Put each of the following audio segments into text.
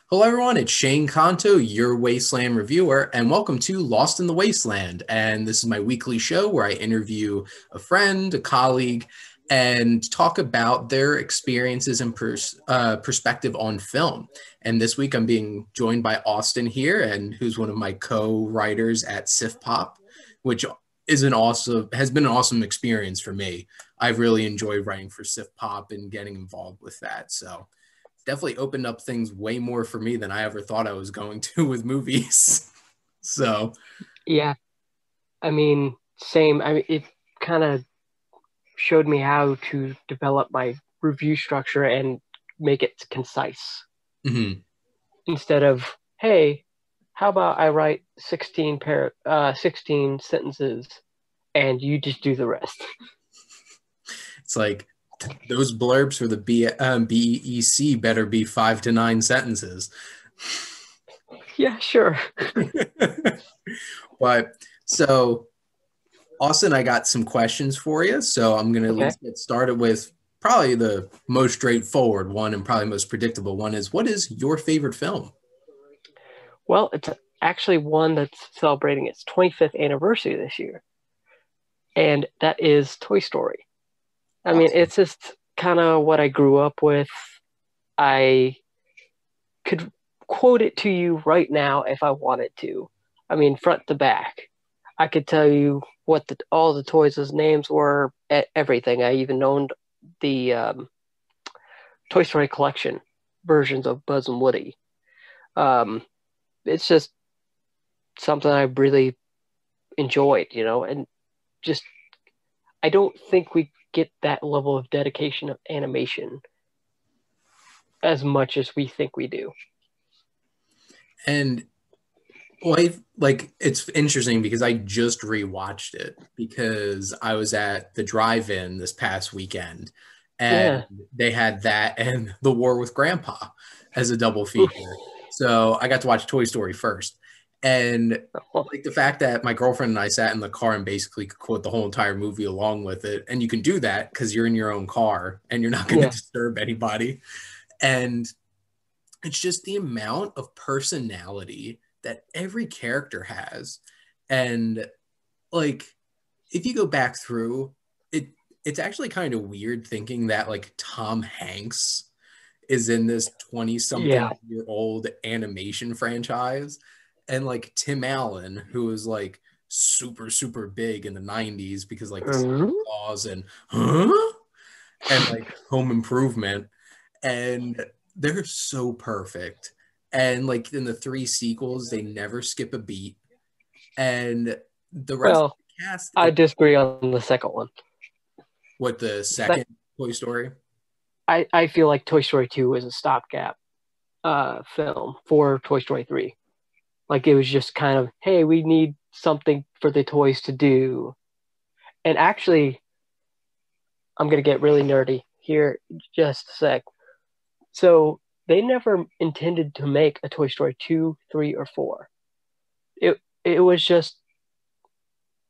Hello, everyone. It's Shane Kanto, your Wasteland Reviewer, and welcome to Lost in the Wasteland. And this is my weekly show where I interview a friend, a colleague, and talk about their experiences and perspective on film. And this week, I'm being joined by Austin here, and who's one of my co-writers at Sif Pop, which has been an awesome experience for me. I've really enjoyed writing for Sif Pop and getting involved with that. So definitely opened up things way more for me than I ever thought I was going to with movies. So, Yeah, I mean, same. It kind of showed me how to develop my review structure and make it concise mhm. instead of, hey, how about I write 16 sentences and you just do the rest. It's like those blurbs for the BEC better be 5 to 9 sentences. Yeah, sure. But so, Austin, I got some questions for you. So I'm going to at Okay. least get started with probably the most straightforward one and probably most predictable one is what is your favorite film? Well, it's actually one that's celebrating its 25th anniversary this year, and that is Toy Story. I mean, Awesome. it's just kind of what I grew up with. I could quote it to you right now if I wanted to. I mean, front to back. I could tell you what all the toys' names were, everything. I even owned the Toy Story collection versions of Buzz and Woody. Um, it's just something I really enjoyed, and just I don't think we get that level of dedication of animation as much as we think we do. And well, like it's interesting because I just rewatched it because I was at the drive-in this past weekend and Yeah. they had that and The War with Grandpa as a double feature. So I got to watch Toy Story first. And like the fact that my girlfriend and I sat in the car and basically could quote the whole entire movie along with it. And you can do that because you're in your own car and you're not going to Yeah. disturb anybody. And it's just the amount of personality that every character has. And like if you go back through it, it's actually kind of weird thinking that like Tom Hanks is in this 20 Yeah. something year old animation franchise and like Tim Allen who was like super big in the 90s because like the Santa Mhm. Claus and like Home Improvement, and they're so perfect. And like in the three sequels, they never skip a beat. And the rest of Well, the cast, I disagree on the second one. what the Sec- second Toy Story? I feel like Toy Story 2 is a stopgap film for Toy Story 3. Like it was just kind of, hey, we need something for the toys to do. And actually, I'm gonna get really nerdy here just a sec. So they never intended to make a Toy Story 2, 3, or 4. It was just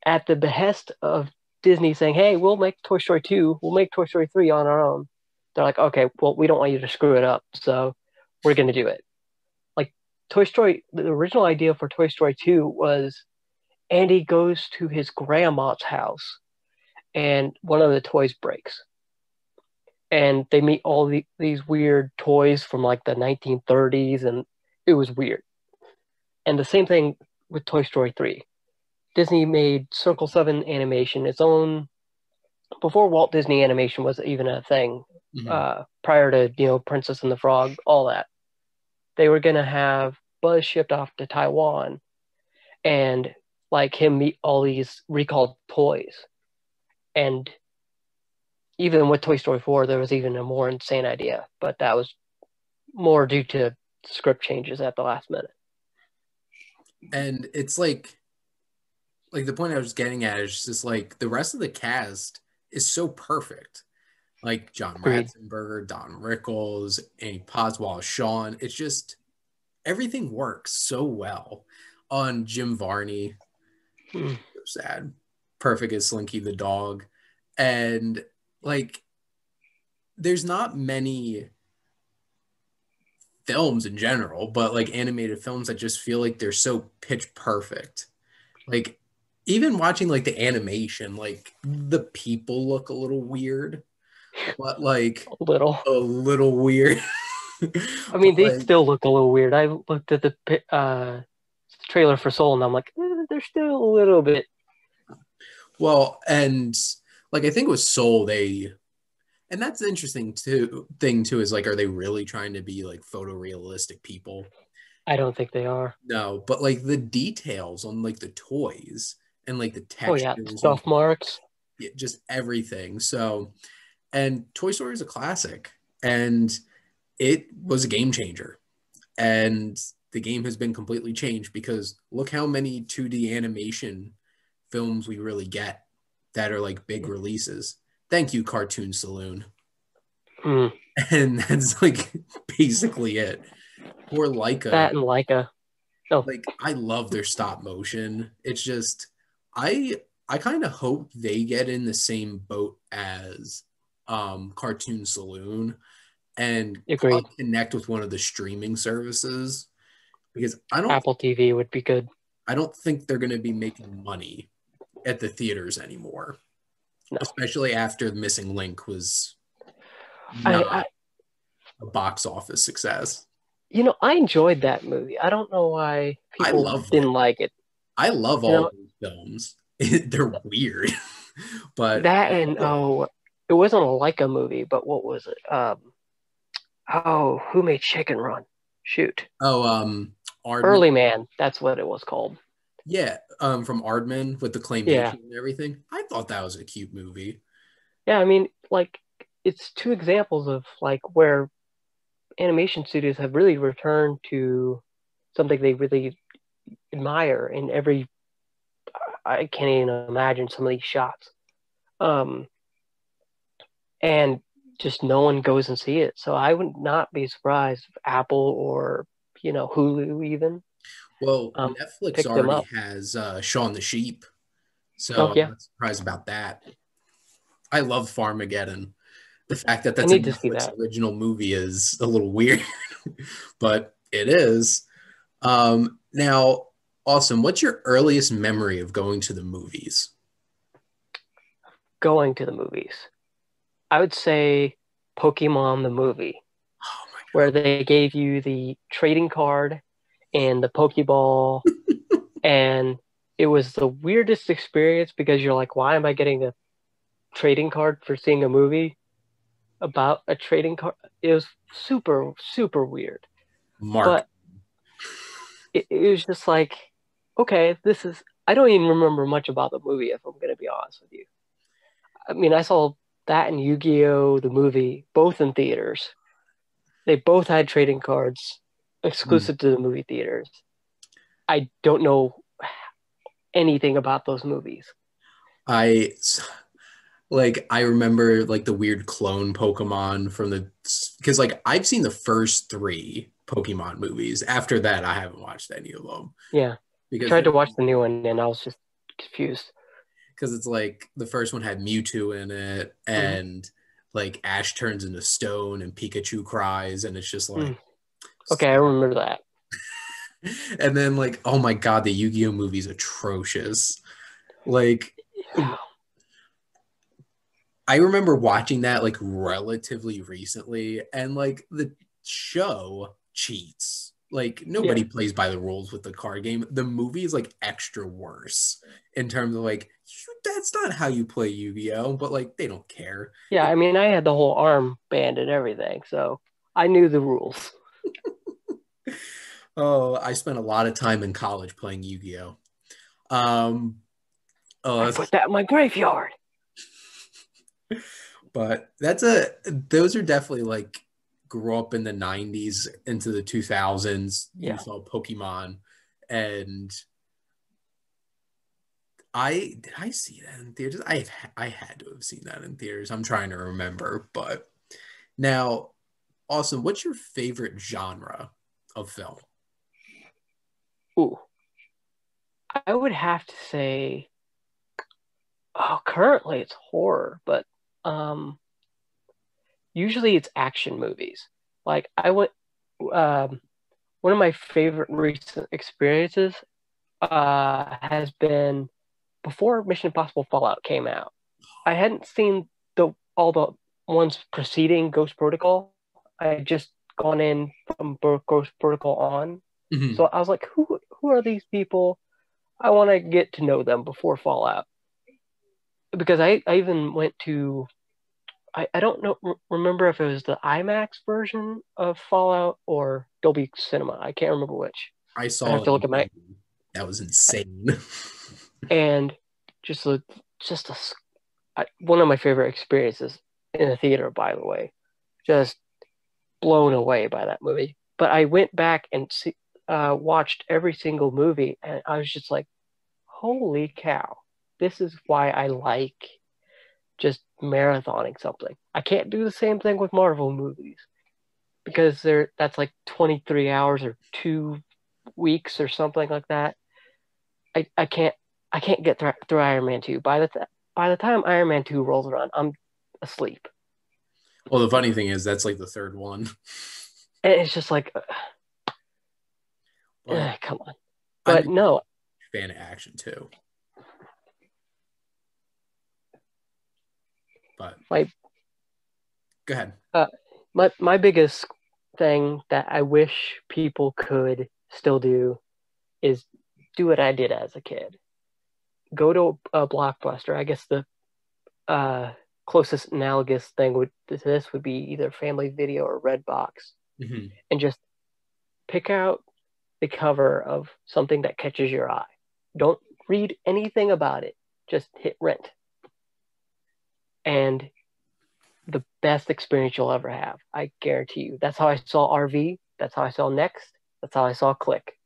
at the behest of Disney saying, hey, we'll make Toy Story 2, we'll make Toy Story 3 on our own. They're like, okay, well, we don't want you to screw it up, so we're gonna do it. Like Toy Story, the original idea for Toy Story 2 was Andy goes to his grandma's house and one of the toys breaks. And they meet these weird toys from like the 1930s, and it was weird. And the same thing with Toy Story 3. Disney made Circle 7 Animation its own before Walt Disney Animation was even a thing. Mhm. Prior to Princess and the Frog, all that, they were gonna have Buzz shipped off to Taiwan and like him meet all these recalled toys. And even with Toy Story 4, there was even a more insane idea, but that was more due to script changes at the last minute. And it's like the point I was getting at is just like the rest of the cast is so perfect. Like John Agreed. Ratzenberger, Don Rickles, Annie Poswell, Sean. It's just everything works so well on Jim Varney. Mm. So sad. Perfect as Slinky the dog. And like there's not many films in general, but like animated films, I just feel like they're so pitch perfect. Like even watching like the animation, like the people look a little weird, but like A little. a little weird. I mean, But they like, still look a little weird. I looked at the trailer for Soul, and I'm like, they're still a little bit. well, and like I think with Soul, and that's the interesting thing too, is like, are they really trying to be like photorealistic people? I don't think they are. No, but like the details on like the toys and like the Oh yeah, textures and stuff marks. just everything. So, and Toy Story is a classic, and it was a game changer. And the game has been completely changed because look how many 2D animation films we really get that are like big releases. Thank you, Cartoon Saloon. Mm, And that's like basically it. Or Leica, that and Leica. Oh, like I love their stop motion. It's just I I kind of hope they get in the same boat as Cartoon Saloon and agreed. connect with one of the streaming services because Apple TV would be good. I don't think they're going to be making money at the theaters anymore, No, especially after The Missing Link was I not a box office success. I enjoyed that movie. I don't know why I people loved it. didn't like it. I love You all know those films. They're weird, but that and it wasn't a Leica movie, but what was it? Who made Chicken Run? Shoot, oh, Aardman, Early Man. That's what it was called. yeah, from Aardman with the Yeah, claymation and everything. I thought that was a cute movie. yeah. I mean, like, it's two examples of like where animation studios have really returned to something they really admire in every. I can't even imagine some of these shots. Um, and just no one goes and see it. So I would not be surprised if Apple or Hulu even Well, um, Netflix picked them already up. has Shaun the Sheep, Oh so I'm yeah, not surprised about that. I love Farmageddon. The fact that I that's a need to see Netflix that. original movie is a little weird, but it is. Now, awesome. What's your earliest memory of going to the movies? Going to the movies, I would say Pokemon the movie, Oh where they gave you the trading card and the Pokeball, and it was the weirdest experience because you're like, why am I getting a trading card for seeing a movie about a trading card? It was super, super weird. Mark. But it was just like, okay, this is. I don't even remember much about the movie, if I'm going to be honest with you. I mean, I saw that and Yu-Gi-Oh! The movie, both in theaters. They both had trading cards exclusive to the movie theaters. I don't know anything about those movies. I I remember like the weird clone Pokemon from the because like I've seen the first three Pokemon movies. After that, I haven't watched any of them Yeah, I because tried to watch the new one and I was just confused. it's like the first one had Mewtwo in it, Mm-hmm. and like Ash turns into stone and Pikachu cries, and it's just like, Mm. Okay, I remember that. and then like, oh my god, the Yu-Gi-Oh movie is atrocious. Like, I remember watching that like relatively recently, and like the show cheats. Like Yeah, nobody plays by the rules with the card game. The movie is like extra worse in terms of like that's not how you play Yu-Gi-Oh, but like they don't care. yeah. I mean, I had the whole arm band and everything, so I knew the rules. Oh, I spent a lot of time in college playing Yu-Gi-Oh. Um, I uh, put that in my graveyard. but those are definitely like grew up in the 90s into the 2000s. You Yeah, saw Pokemon, and did I see that in theaters? I had to have seen that in theaters. I'm trying to remember, but now, awesome. What's your favorite genre of film? ooh, I would have to say, currently it's horror, but um, usually it's action movies. Like I went. one of my favorite recent experiences has been before Mission Impossible Fallout came out. I hadn't seen the all the ones preceding Ghost Protocol. I had just gone in from Ghost Protocol on. Mhm. So I was like, who are these people? I want to get to know them before Fallout. Because I even went to I don't know remember if it was the IMAX version of Fallout or Dolby Cinema. I can't remember which. I I saw have it to look in at my Dolby. That was insane. and just a just a one of my favorite experiences in a theater, by the way. Just blown away by that movie. But I went back and watched every single movie, and I was just like, holy cow, this is why I like just marathoning something. I can't do the same thing with Marvel movies because that's like 23 hours or 2 weeks or something like that. I can't get through Iron Man 2. By the time Iron Man 2 rolls around, I'm asleep. Well, the funny thing is that's like the third one. And it's just like, But come on. I'm But a no, fan of action too. But my go ahead. uh, my biggest thing that I wish people could still do is do what I did as a kid. Go to a Blockbuster. I guess the uh, closest analogous thing to this would be either Family Video or Redbox, Mhm. and just pick out the cover of something that catches your eye. Don't read anything about it. Just hit rent. And the best experience you'll ever have. I guarantee you. That's how I saw RV. That's how I saw Next. That's how I saw Click.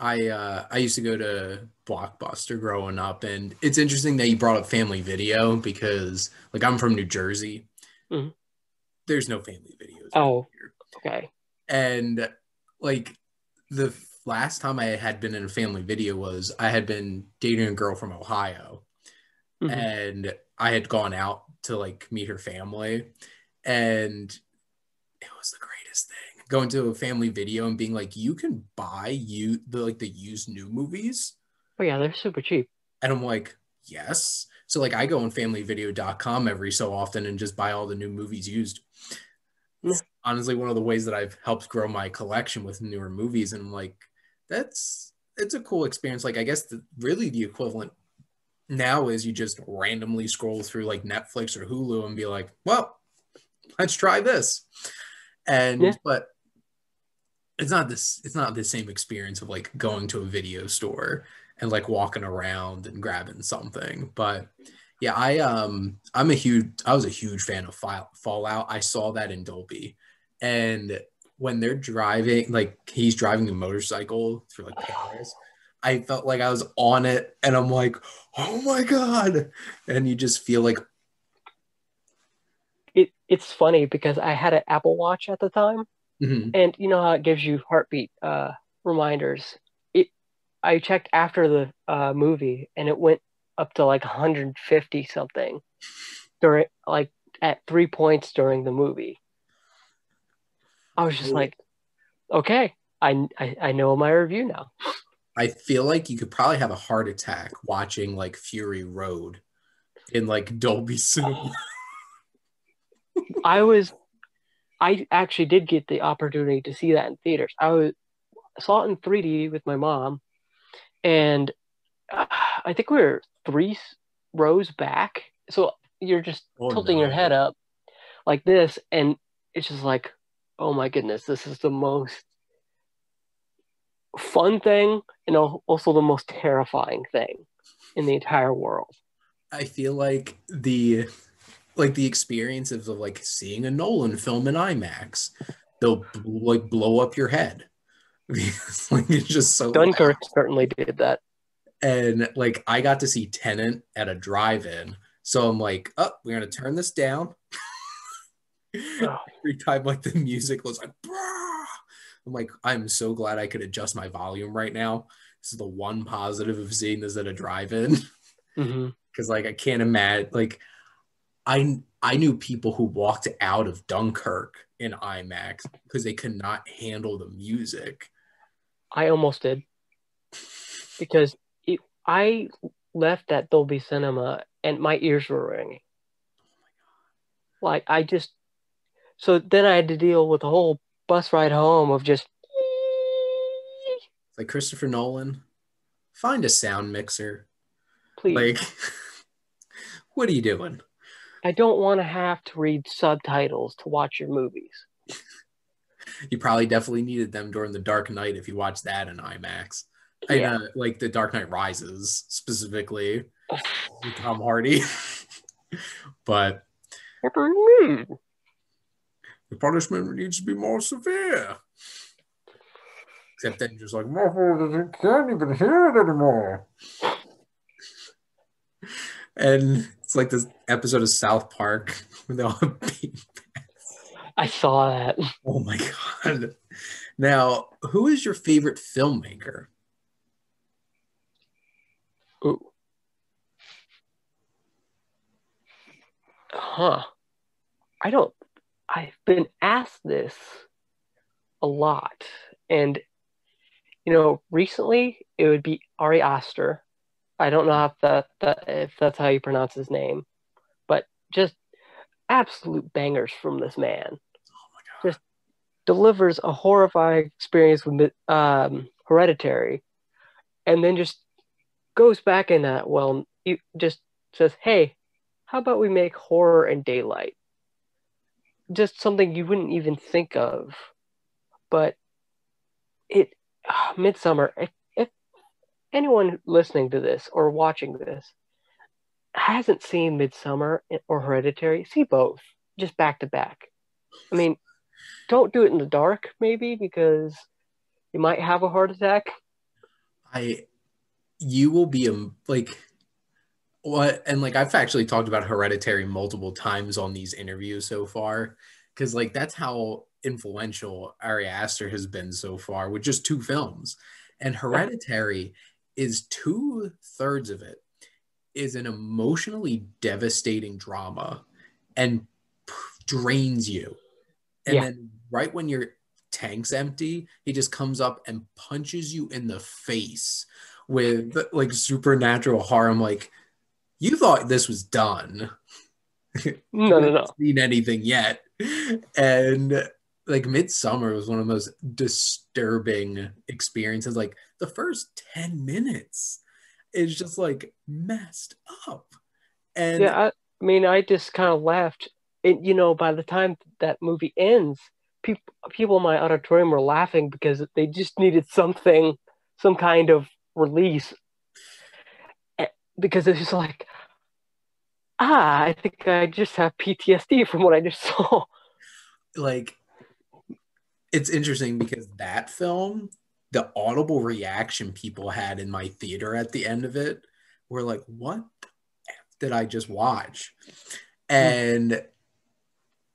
I used to go to Blockbuster growing up, and it's interesting that you brought up Family Video because like I'm from New Jersey. Mhm. There's no Family Videos around Oh, here. okay. And like the last time I had been in a Family Video was I had been dating a girl from Ohio, Hmm. and I had gone out to like meet her family, and it was the greatest thing going to a Family Video and being like, you can buy the used new movies. Oh yeah, they're super cheap. And I'm like, yes. So like I go on familyvideo.com every so often and just buy all the new movies used. Yeah. It's honestly one of the ways that I've helped grow my collection with newer movies. And I'm like, it's a cool experience. Like I guess really the equivalent now is you just randomly scroll through like Netflix or Hulu and be like, well, let's try this. Yeah. And but it's not the same experience of like going to a video store and like walking around and grabbing something. But yeah, I was a huge fan of Fallout. I saw that in Dolby. And when they're driving, like he's driving a motorcycle through like Paris, I felt like I was on it and I'm like, oh my God. And you just feel like, It's funny because I had an Apple Watch at the time, mhm. and you know how it gives you heartbeat reminders. It I checked after the movie, and it went up to like 150 something during like at 3 points during the movie. I was just like, okay, I know my review now. I feel like you could probably have a heart attack watching like Fury Road in like Dolby Cinema. I was I actually did get the opportunity to see that in theaters. Saw it in 3D with my mom, and I think we were three rows back. So you're just Oh tilting your head no. up like this, and it's just like, oh my goodness, this is the most fun thing and also the most terrifying thing in the entire world. I feel like the experiences of like seeing a Nolan film in IMAX, they'll like blow up your head. Because, like it's just so Dunkirk loud. certainly did that. And like I got to see Tenant at a drive-in. So I'm like, oh, we're gonna turn this down. Oh, Every time like the music was like, "Brah!" I'm like, I'm so glad I could adjust my volume right now. This is the one positive of seeing this at a drive-in. mm-hmm. Because like I can't imagine like I I knew people who walked out of Dunkirk in IMAX because they could not handle the music. I almost did because I left that Dolby Cinema and my ears were ringing. Like I just so then I had to deal with the whole bus ride home of just It's like, Christopher Nolan, find a sound mixer. please. Like, what are you doing? I don't want to have to read subtitles to watch your movies. You probably definitely needed them during the Dark Knight if you watched that in IMAX. I Yeah. know, like the Dark Knight Rises specifically with Tom Hardy. But What do you mean? the punishment needs to be more severe. Except then just like, motherfucker, can't even hear it anymore. And it's like this episode of South Park where they all have I saw that. oh my God. Now, who is your favorite filmmaker? Ooh. Huh. I don't. I've been asked this a lot, and recently it would be Ari Aster. I don't know if that's how you pronounce his name, but just absolute bangers from this man. Oh my God. Just delivers a horrifying experience with Hereditary, and then just goes back in that. Well, you just says, "Hey, how about we make horror in daylight?" Just something you wouldn't even think of, but it Midsummer. If anyone listening to this or watching this hasn't seen Midsummer or Hereditary, see both just back to back. I mean, don't do it in the dark, maybe, because you might have a heart attack. You will be like, what? And like, I've actually talked about Hereditary multiple times on these interviews so far, because like that's how influential Ari Aster has been so far with just two films. And Hereditary is 2/3 of it is an emotionally devastating drama and drains you. And Yeah, then right when your tank's empty, he just comes up and punches you in the face with like supernatural horror. I'm like, you thought this was done. You no, no, haven't no. seen anything yet. And like Midsummer was one of the most disturbing experiences. Like the first 10 minutes is just like messed up. And I mean, I just kind of laughed. By the time that movie ends, people in my auditorium were laughing because they just needed something, some kind of release. Because it's just like, I think I just have PTSD from what I just saw. like it's interesting because that film, the audible reaction people had in my theater at the end of it were like, what did I just watch? And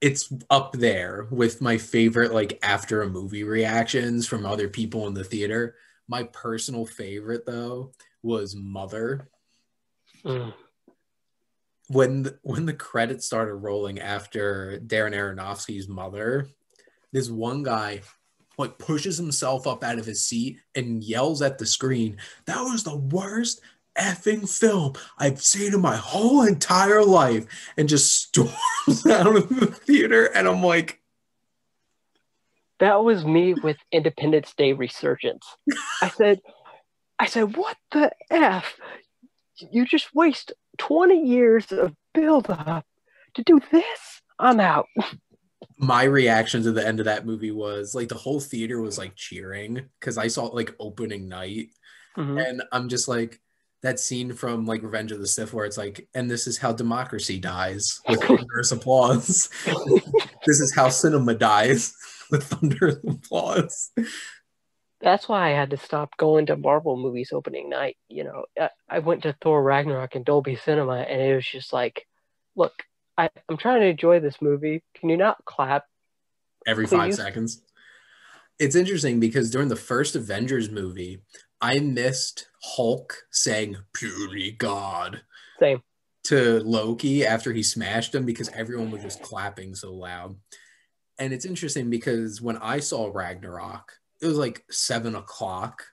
it's up there with my favorite, like after a movie reactions from other people in the theater. My personal favorite, though, was Mother. Mm. When the credits started rolling after Darren Aronofsky's Mother, this one guy like pushes himself up out of his seat and yells at the screen, "That was the worst effing film I've seen in my whole entire life," and just storms out of the theater. And I'm like, That was me with Independence Day Resurgence. I said, what the F? You just waste 20 years of build up to do this? I'm out. my reaction to the end of that movie was like the whole theater was like cheering because I saw it like opening night. Mm-hmm. And I'm just like, that scene from like Revenge of the Sith where it's like, and this is how democracy dies with thunderous applause. This is how cinema dies with thunderous applause. That's why I had to stop going to Marvel movies opening night. I went to Thor Ragnarok in Dolby Cinema, and it was just like, look, I'm trying to enjoy this movie. Can you not clap, Every 5 seconds. It's interesting because during the first Avengers movie, I missed Hulk saying "purely God." Same. to Loki after he smashed him because everyone was just clapping so loud. And it's interesting because when I saw Ragnarok, it was like 7 o'clock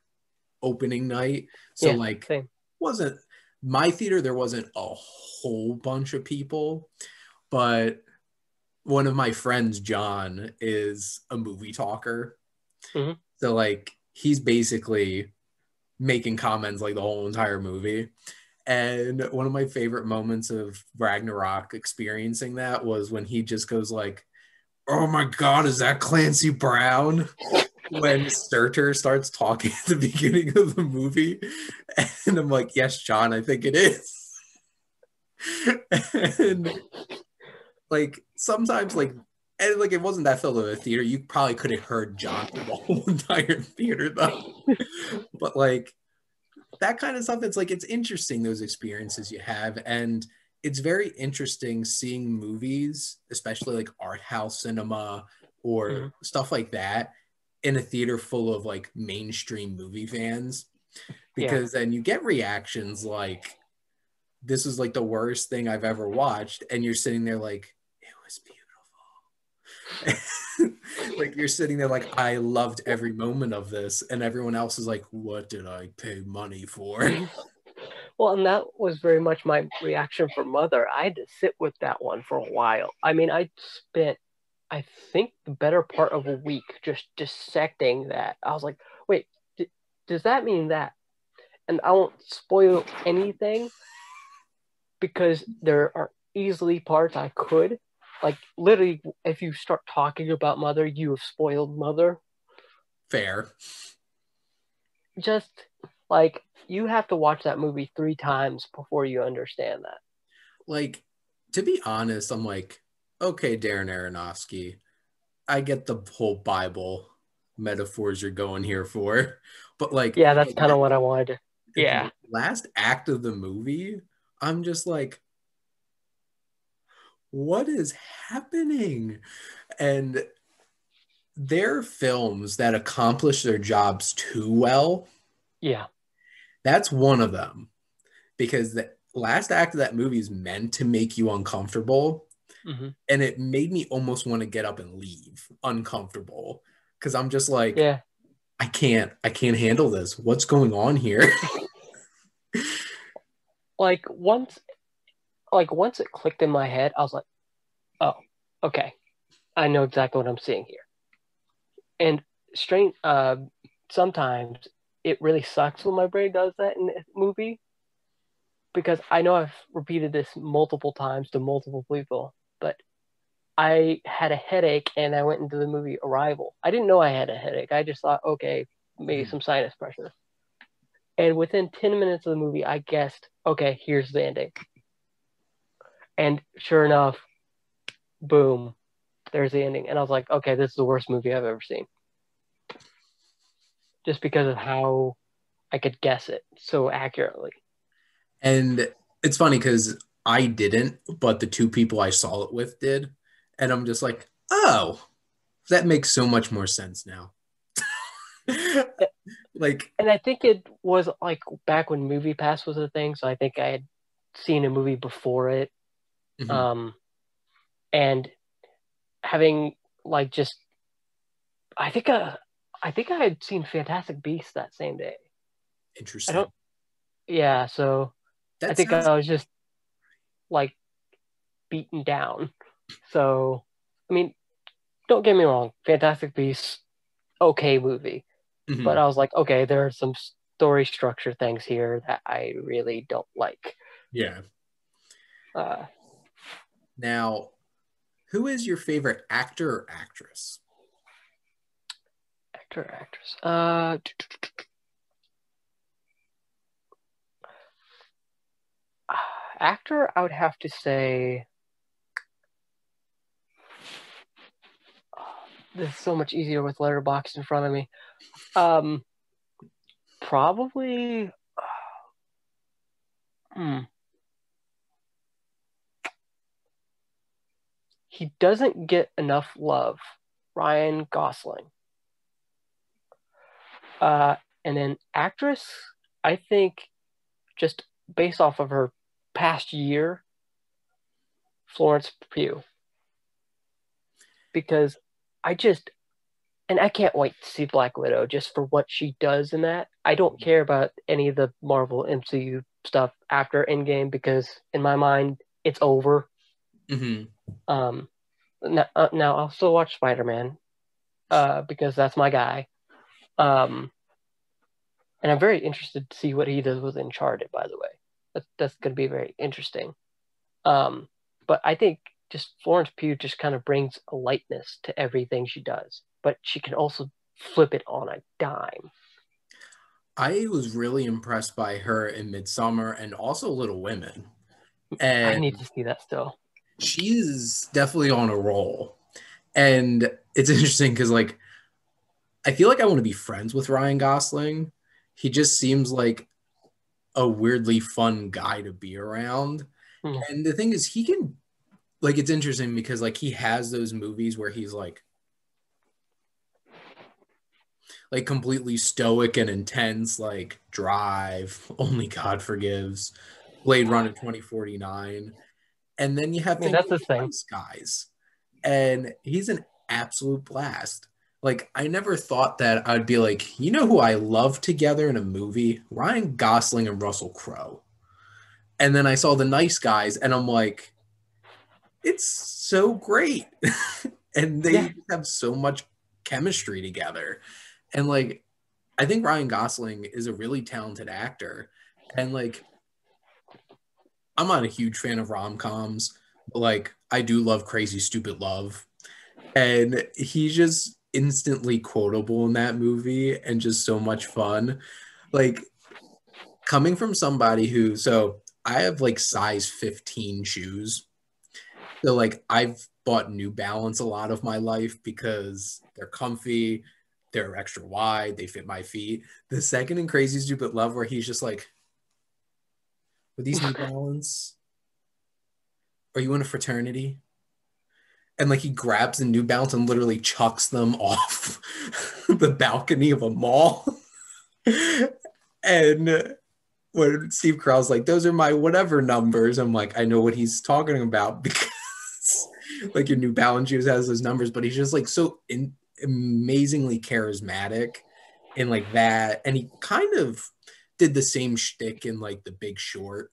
opening night. So Yeah, like same. wasn't my theater, there wasn't a whole bunch of people, but one of my friends, John, is a movie talker. Hmm. So like he's basically making comments like the whole entire movie. And one of my favorite moments of Ragnarok experiencing that was when he just goes like, "Oh my God, is that Clancy Brown?" When Surtur starts talking at the beginning of the movie. And I'm like, "Yes, John, I think it is." And like sometimes like and like it wasn't that filled of a theater. You probably could have heard John through the whole entire theater though. But like that kind of stuff, it's like it's interesting those experiences you have. And it's very interesting seeing movies, especially like art house cinema or Hmm. stuff like that, in a theater full of like mainstream movie fans, Yeah. because then you get reactions like, "This is like the worst thing I've ever watched," and you're sitting there like, "It was beautiful." Like you're sitting there like, "I loved every moment of this," and everyone else is like, "What did I pay money for?" Well, and that was very much my reaction for Mother. I had to sit with that one for a while. I mean, I spent, I think, the better part of a week just dissecting that. I was like, wait, does that mean that? And I won't spoil anything because there are easily parts I could. Like, literally, if you start talking about Mother, you have spoiled Mother. Fair. Just like, you have to watch that movie 3 times before you understand that. Like, to be honest, I'm like, okay, Darren Aronofsky, I get the whole Bible metaphors you're going here for, but like Yeah, that's kind of what I wanted to. Yeah. the last act of the movie, I'm just like, what is happening? And they're films that accomplish their jobs too well. Yeah. That's one of them, because the last act of that movie is meant to make you uncomfortable. Hmm. And it made me almost want to get up and leave uncomfortable, because I'm just like, Yeah. I can't handle this. What's going on here? Like once it clicked in my head, I was like, oh, okay. I know exactly what I'm seeing here. And strange sometimes it really sucks when my brain does that in a movie because I know I've repeated this multiple times to multiple people, but I had a headache and I went into the movie Arrival. I didn't know I had a headache. I just thought, okay, maybe some sinus pressure. And within 10 minutes of the movie, I guessed, okay, here's the ending. And sure enough, boom, there's the ending. And I was like, okay, this is the worst movie I've ever seen. Just because of how I could guess it so accurately. And it's funny because I didn't, but the two people I saw it with did. And I'm just like, oh, that makes so much more sense now. Like, And I think it was like back when Movie Pass was a thing. So I think I had seen a movie before it. mhm, Um, and having like just, I think, I think I had seen Fantastic Beasts that same day. I interesting. don't, yeah. So I That think sounds I was just like beaten down. So, I mean, don't get me wrong, Fantastic Beasts, okay movie. But mhm, I was like, okay, there are some story structure things here that I really don't like. yeah. Uh, Now, who is your favorite actor or actress? actor, actress. Actor, I would have to say. This is so much easier with Letterboxd in front of me. Um, Probably. Hmm, he doesn't get enough love. Ryan Gosling. Uh, and then actress, I think just based off of her past year, Florence Pugh, because I just and I can't wait to see Black Widow just for what she does in that. I don't care about any of the Marvel MCU stuff after Endgame because in my mind it's over. Hmm. Um, now I'll still watch Spider-Man because that's my guy. Um, and I'm very interested to see what he does with Uncharted. By the way, that's going to be very interesting. Um, but I think just Florence Pugh just kind of brings a lightness to everything she does, but she can also flip it on a dime. I was really impressed by her in Midsummer and also Little Women. I need And to see that still. she's definitely on a roll. And it's interesting because, like, I feel like I want to be friends with Ryan Gosling. He just seems like a weirdly fun guy to be around. Mm. And the thing is, he can, like, it's interesting because, like, he has those movies where he's like completely stoic and intense, like Drive, Only God Forgives, Blade Runner 2049. And then you I have mean, things that's like the thing. Nice Guys. And he's an absolute blast. Like, I never thought that I'd be like, you know who I love together in a movie? Ryan Gosling and Russell Crowe. And then I saw The Nice Guys, and I'm like, it's so great. And Yeah, they have so much chemistry together. And like, I think Ryan Gosling is a really talented actor. And like, I'm not a huge fan of rom-coms, but like, I do love Crazy Stupid Love. And he's just instantly quotable in that movie and just so much fun. Like, coming from somebody who, so I have like size 15 shoes. So like I've bought New Balance a lot of my life because they're comfy, they're extra wide, they fit my feet. The second in Crazy Stupid Love where he's just like, with these New Balance, are you in a fraternity? And like he grabs the New Balance and literally chucks them off the balcony of a mall. And when Steve Carell's like, those are my whatever numbers, I'm like, I know what he's talking about because like your New Balance shoes has those numbers, but he's just like so amazingly charismatic and like that. And he kind of did the same shtick in like The Big Short.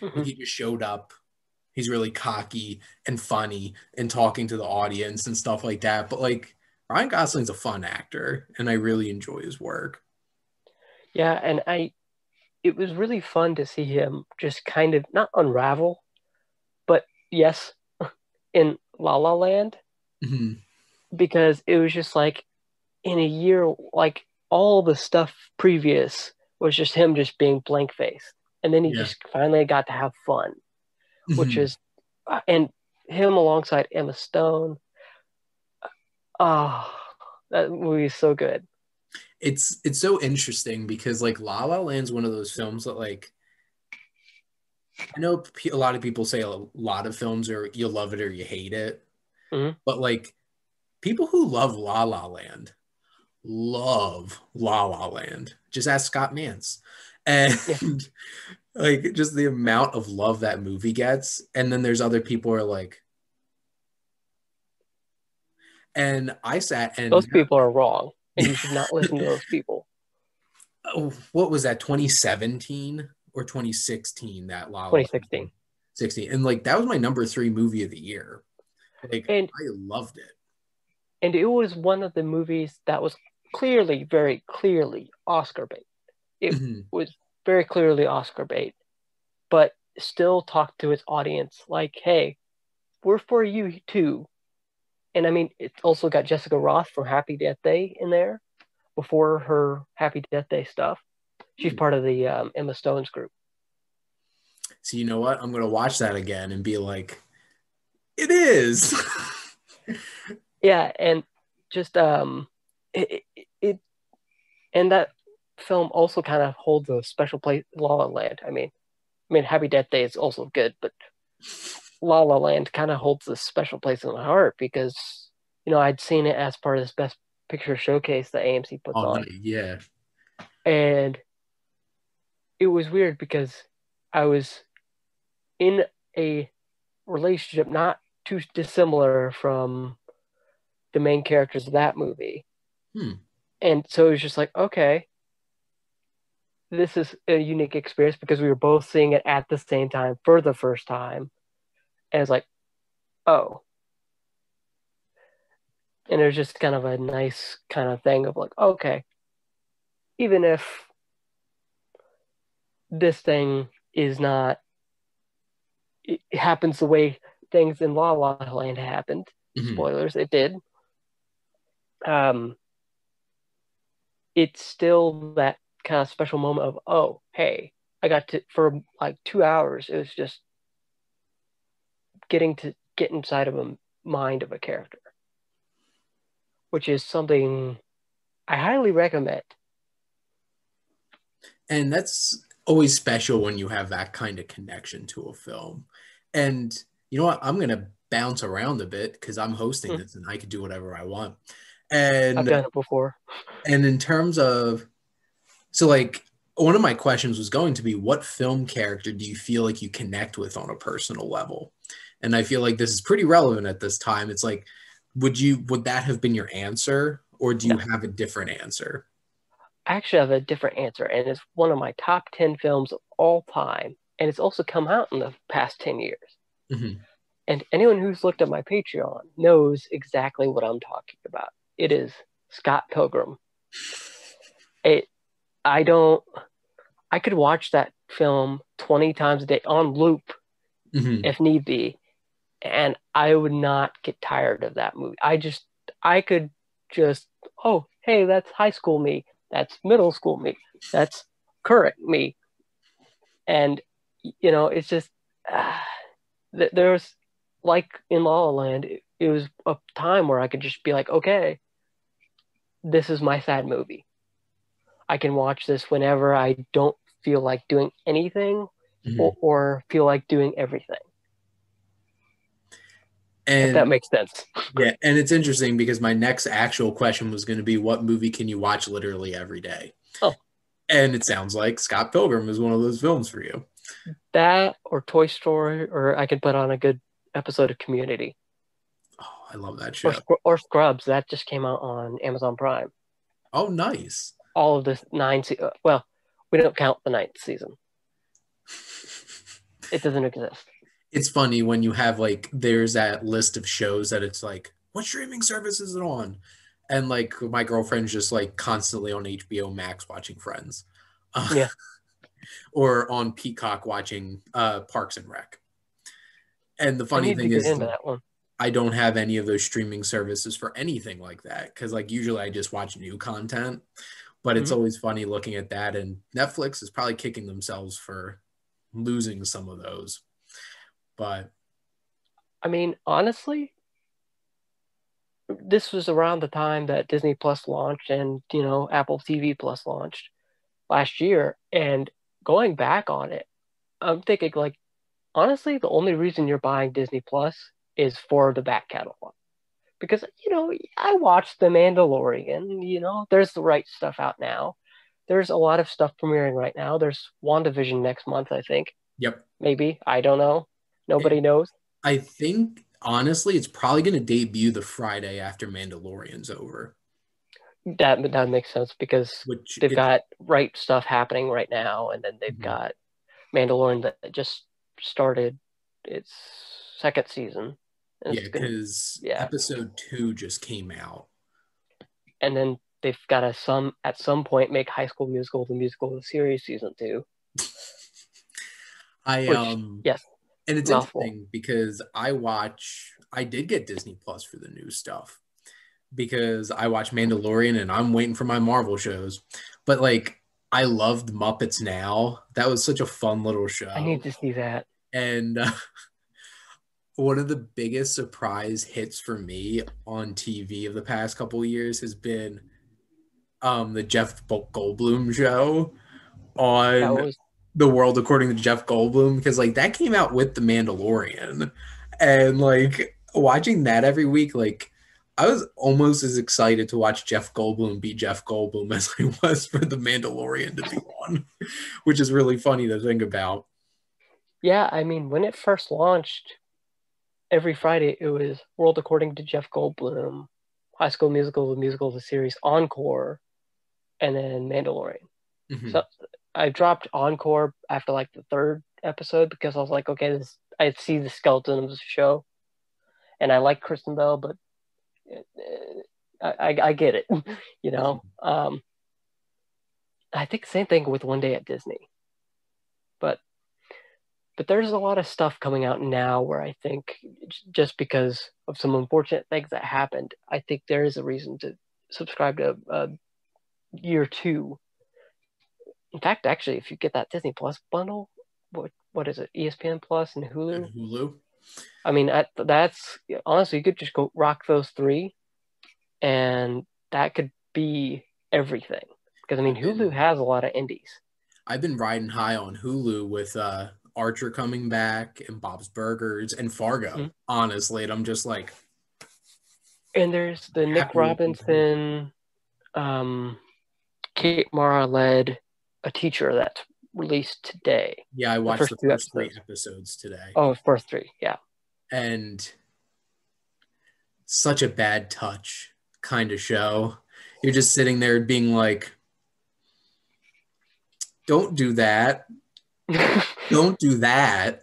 Like hmm he just showed up. He's really cocky and funny and talking to the audience and stuff like that. But like Ryan Gosling's a fun actor and I really enjoy his work. yeah, and it was really fun to see him just kind of not unravel, but yes, in La La Land, Mhm. because it was just like in a year, like all the stuff previous was just him just being blank faced, and then he Yeah. just finally got to have fun, which Mhm. is, and him alongside Emma Stone. Oh, that movie is so good. It's so interesting because like La La Land's one of those films that like I know a lot of people say a lot of films are you love it or you hate it, hmm but like people who love La La Land love La La Land. Just ask Scott Mance. And Yeah, like just the amount of love that movie gets. And then there's other people who are like, and I sat those and people are wrong, and you should not listen to those people. oh, what was that, 2017 or 2016, that La La Land 2016, thing? 16. And like that was my number three movie of the year. Like and I loved it. it was one of the movies that was clearly, very clearly Oscar bait. It Mhm. was very clearly Oscar bait, but still talked to its audience like, "Hey, we're for you too." And I mean, it's also got Jessica Roth from Happy Death Day in there before her Happy Death Day stuff. She's part of the Emma Stone's group. So you know what? I'm gonna watch that again and be like, it is. Yeah, and just it and that film also kind of holds a special place. La La Land. I mean, Happy Death Day is also good, but La La Land kind of holds a special place in my heart because I'd seen it as part of this Best Picture showcase that AMC puts Oh no, on, yeah. and it was weird because I was in a relationship not too dissimilar from the main characters of that movie. And so it was just like, okay, this is a unique experience because we were both seeing it at the same time for the first time. And it's like, oh. And it was just kind of a nice kind of thing of like, okay, even if this thing is not, it happens the way things in La La Land happened. Spoilers, it did. It's still that kind of special moment of, oh, hey, I got to, for like 2 hours, it was just getting to get inside of a mind of a character, which is something I highly recommend. And that's always special when you have that kind of connection to a film. And you know what? I'm going to bounce around a bit because I'm hosting this and I could do whatever I want. And I've done it before. And in terms of, so like one of my questions was going to be, what film character do you feel like you connect with on a personal level? And I feel like this is pretty relevant at this time. It's like, would that have been your answer, or do you have a different answer? I actually have a different answer, and it's one of my top 10 films of all time, and it's also come out in the past 10 years. And anyone who's looked at my Patreon knows exactly what I'm talking about. It is Scott Pilgrim. I could watch that film 20 times a day on loop if need be, and I would not get tired of that movie. I could just, oh, hey, that's high school me. That's middle school me. That's current me. And, it's just, there's, like in La La Land, it was a time where I could just be like, okay, this is my sad movie. I can watch this whenever I don't feel like doing anything or feel like doing everything. And if that makes sense. Yeah, and it's interesting because my next actual question was going to be, what movie can you watch literally every day? Oh. And it sounds like Scott Pilgrim is one of those films for you. That or Toy Story, or I could put on a good episode of Community. Oh, I love that show. Or Scrubs. That just came out on Amazon Prime. Oh, nice. All of the 9 well, we don't count the 9th season. It doesn't exist. It's funny when you have like, there's that list of shows that it's like, what streaming service is it on? And like my girlfriend's just like constantly on HBO Max watching Friends. Yeah. Or on Peacock watching Parks and Rec. And the funny thing is, I don't have any of those streaming services for anything like that, because like usually I just watch new content. But it's always funny looking at that, and Netflix is probably kicking themselves for losing some of those. But I mean, honestly, this was around the time that Disney Plus launched and, Apple TV Plus launched last year. And going back on it, I'm thinking like, honestly, the only reason you're buying Disney Plus is for the back catalog. Because, I watched The Mandalorian, there's the right stuff out now. There's a lot of stuff premiering right now. There's WandaVision next month, I think. Yep. Maybe. I don't know. Nobody knows. I think, honestly, it's probably going to debut the Friday after Mandalorian's over. That makes sense because they've got right stuff happening right now, and then they've got Mandalorian that just started its second season. Yeah, because episode 2 just came out. And then they've got to at some point make High School Musical the musical series season 2. Yes. And it's interesting because I did get Disney Plus for the new stuff because I watch Mandalorian and I'm waiting for my Marvel shows. But like, I loved Muppets Now. That was such a fun little show. I need to see that. And one of the biggest surprise hits for me on TV of the past couple of years has been the Jeff Goldblum show on The World According to Jeff Goldblum, because like that came out with The Mandalorian, and like watching that every week, like I was almost as excited to watch Jeff Goldblum be Jeff Goldblum as I was for The Mandalorian to be on, which is really funny to think about. Yeah, I mean, when it first launched, every Friday it was World According to Jeff Goldblum, High School Musical, the musical, the series, Encore, and then Mandalorian. Hmm. So I dropped Encore after like the third episode because I was like, okay, this I see the skeleton of the show, and I like Kristen Bell, but I get it, you know. I think the same thing with One Day at Disney, but there's a lot of stuff coming out now where I think just because of some unfortunate things that happened, I think there is a reason to subscribe to year two. In fact, actually, if you get that Disney Plus bundle, what is it? ESPN Plus and And Hulu. Hulu. I mean, that's honestly, you could just go rock those three, and that could be everything. Because I mean, I've Hulu been has a lot of indies. I've been riding high on Hulu with Archer coming back and Bob's Burgers and Fargo, Mhm. honestly. And I'm just like And there's the Nick happy with these movies. Robinson, um, Kate Mara led a teacher that's released today. Yeah, I The watched first the two first three episodes. episodes today. Oh, first three, yeah. And such a bad touch kind of show. You're just sitting there being like, don't do that. Don't do that.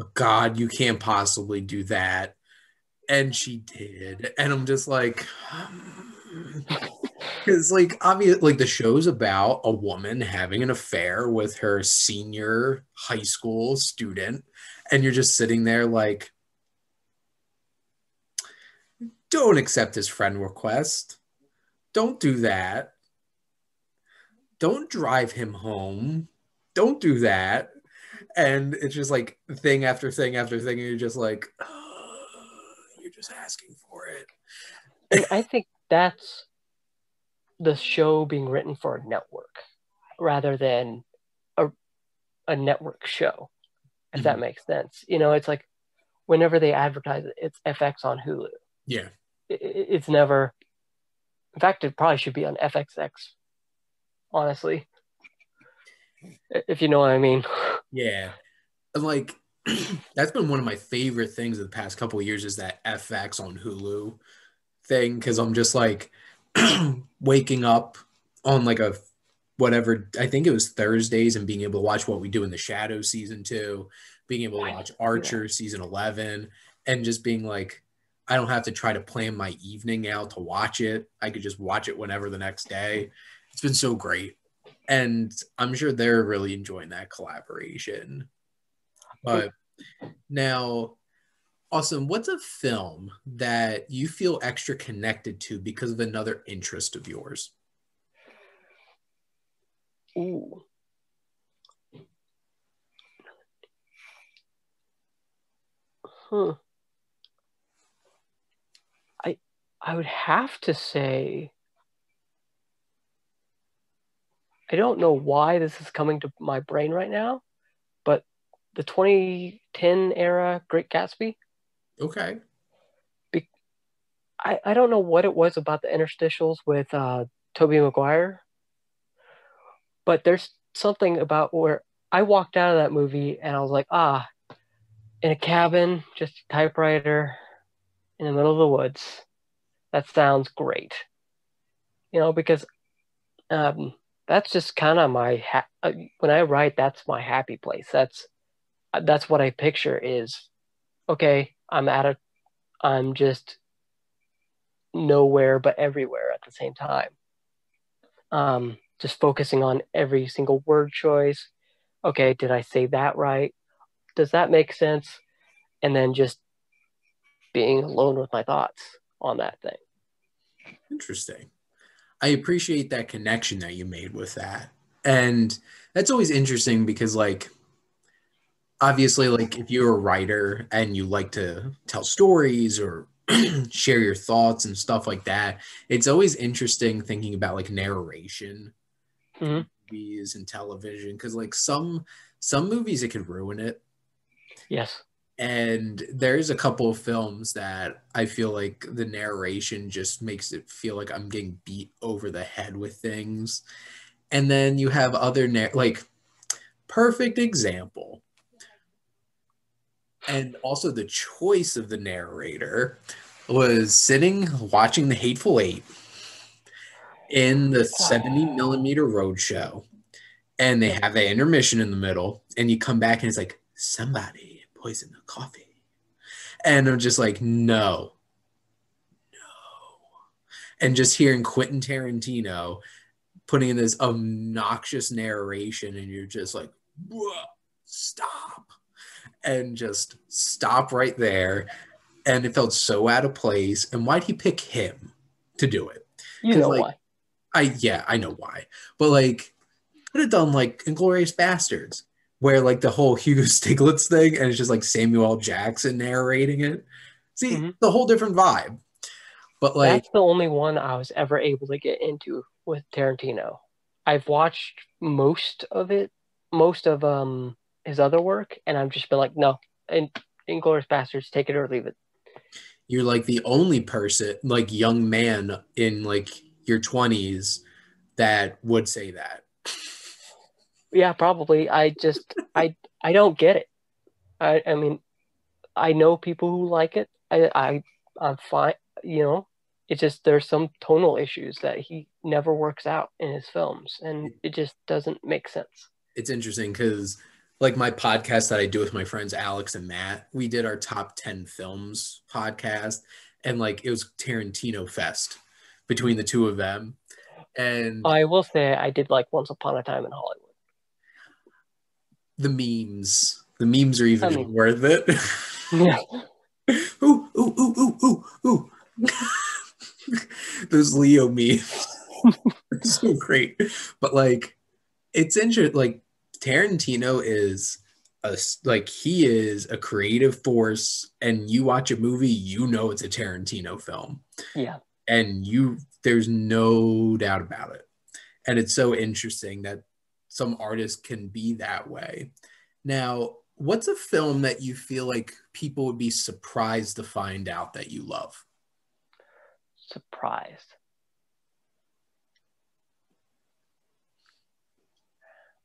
Oh, God, you can't possibly do that. And she did. And I'm just like, because like obviously like the show's about a woman having an affair with her senior high school student. And you're just sitting there like, don't accept his friend request. Don't do that. Don't drive him home. Don't do that. And it's just like thing after thing after thing. And you're just like, oh, you're just asking for it. And I think that's the show being written for a network rather than a, a network show, if that Mhm. makes sense. It's like whenever they advertise it, it's FX on Hulu. Yeah. It's never, in fact, it probably should be on FXX, honestly, if you know what I mean. Yeah. And like, that's been one of my favorite things of the past couple of years is that FX on Hulu thing. Cause I'm just like waking up on like a whatever, I think it was Thursdays and being able to watch What We Do in the Shadows season 2, being able to I watch see that. Archer season 11, and just being like, I don't have to try to plan my evening out to watch it. I could just watch it whenever the next day. It's been so great. And I'm sure they're really enjoying that collaboration. But now, Awesome, what's a film that you feel extra connected to because of another interest of yours? Ooh. Huh. I I would have to say I don't know why this is coming to my brain right now, but the 2010 era Great Gatsby. Okay. Be- I don't know what it was about the interstitials with Tobey Maguire, but there's something about where I walked out of that movie and I was like, in a cabin, just a typewriter in the middle of the woods. That sounds great. Because um, that's just kind of when I write, that's my happy place. That's what I picture is okay. I'm just nowhere but everywhere at the same time. Just focusing on every single word choice. Okay, did I say that right? Does that make sense? And then just being alone with my thoughts on that thing. Interesting. I appreciate that connection that you made with that. And that's always interesting because, like, obviously, like, if you're a writer and you like to tell stories or share your thoughts and stuff like that, it's always interesting thinking about like narration Mm-hmm. in movies and television because, like, some movies it could ruin it. Yes. And there's a couple of films that I feel like the narration just makes it feel like I'm getting beat over the head with things. And then you have other like perfect example. And also the choice of the narrator was sitting watching The Hateful Eight in the 70 millimeter roadshow, and they have that intermission in the middle, and you come back and it's like, somebody poisoned the coffee. And I'm just like, no. And just hearing Quentin Tarantino putting in this obnoxious narration, and you're just like, stop. And just stop right there. And it felt so out of place. And why'd he pick him to do it? You know Like, why. I know why. But like, could have done like Inglourious Bastards, where like the whole Hugo Stiglitz thing, and it's just like Samuel L. Jackson narrating it. See, the whole different vibe. But like, that's the only one I was ever able to get into with Tarantino. I've watched most of it, most of his other work, and I've just been like, no, and Inglourious Bastards, take it or leave it. you're like the only person, like young man in like your 20s that would say that. Yeah, probably. I don't get it. I mean, I know people who like it. I'm fine. You know, it's just there's some tonal issues that he never works out in his films, and it just doesn't make sense. It's interesting because like my podcast that I do with my friends Alex and Matt, we did our top 10 films podcast, and like it was Tarantino fest between the two of them. And I will say I did like Once Upon a Time in Hollywood. the memes are I even mean, worth it. yeah, Ooh, ooh, ooh, ooh, ooh, ooh. Those Leo memes are so great. But like, it's interesting. Like, Tarantino is like he is a creative force, and you watch a movie, you know it's a Tarantino film, yeah. and there's no doubt about it. And it's so interesting that some artists can be that way. Now, what's a film that you feel like people would be surprised to find out that you love? Surprised.